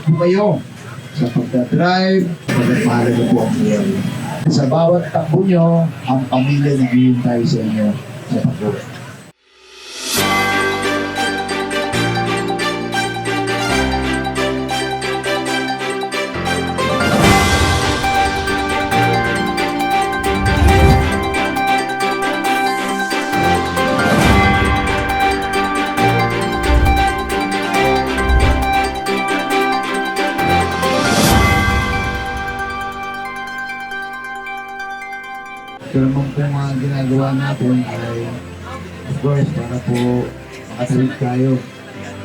po kayo sa pagdadrive, pagpapahalaga po ang buhay. Sa bawat takbo nyo, ang pamilya naghihintay sa inyo sa pag-uwi. Pero naman po mga ginagawa natin ay, of course, para po makatawid tayo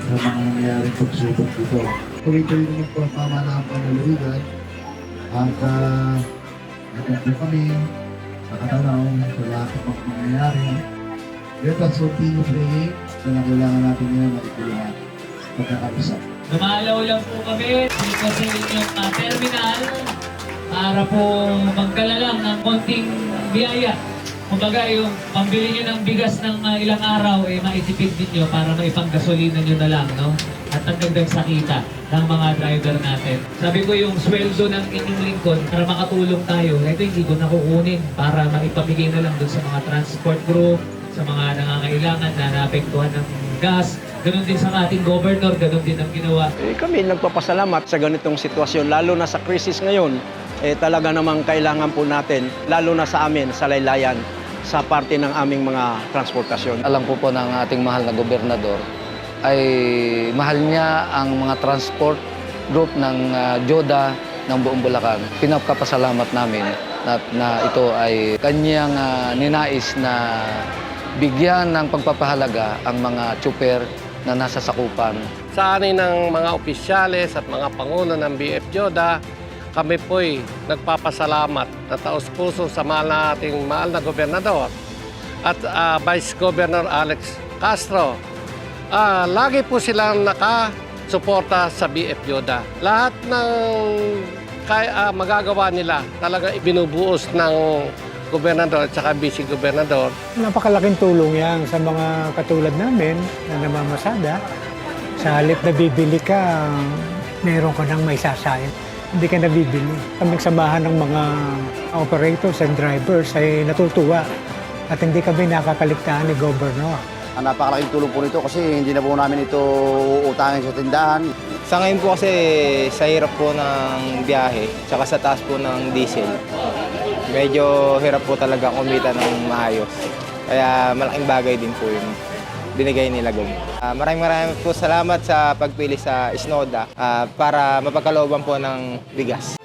sa mga nangyayaring pagsubok dito. Tuloy-tuloy naman po ang pamahalaan ng panlalawigan at natin po kami nakatanaw sa lahat ng mga nangyayari. Let us continue praying na kailangan natin ngayon makikulahan pagkakaisa. Dumalaw lang po kami dito sa inyong terminal para po magdala lang ng konting biyaya. Kumbaga yung pambili nyo ng bigas ng ilang araw, maitipid ninyo para maipanggasolina nyo na lang, no? At ang dagdag sa kita ng mga driver natin. Sabi ko yung sweldo ng inyong lingkod para makatulong tayo, ito hindi ko nakukunin para maipamigay na lang dun sa mga transport group, sa mga nangangailangan na naapektuhan ng gas. Ganon din sa ating governor, ganon din ang ginawa. Kami nagpapasalamat sa ganitong sitwasyon, lalo na sa krisis ngayon. Talaga namang kailangan po natin, lalo na sa amin, sa laylayan, sa parte ng aming mga transportasyon. Alam po ng ating mahal na gobernador ay mahal niya ang mga transport group ng JODA ng buong Bulacan. Pinapapasalamat namin na ito ay kanyang ninais na bigyan ng pagpapahalaga ang mga tsuper na nasa sakupan. Sa anin ng mga opisyales at mga pangulo ng BF JODA, kami po'y nagpapasalamat na taos-puso sa ating mahal na gobernador at Vice Governor Alex Castro. Lagi po silang nakasuporta sa BF JODA. Lahat ng magagawa nila talaga ibinubuos ng gobernador at saka vice-gobernador. Napakalaking tulong yan sa mga katulad namin na namamasada. Sa halip na bibili ka, meron ka nang may sasayang. Hindi ka nabibili. Kaming samahan ng mga operators and drivers ay natutuwa at hindi kami nakakaligtaan ni Governor. Napakalaking tulong po nito kasi hindi na po namin ito uutangin sa tindahan. Sa ngayon po kasi sa hirap po ng biyahe, tsaka sa taas po ng diesel, medyo hirap po talaga kumita ng maayos. Kaya malaking bagay din po yung binigay nila Gov. Maraming po salamat sa pagpili sa Isnoda para mapagkalooban po ng bigas.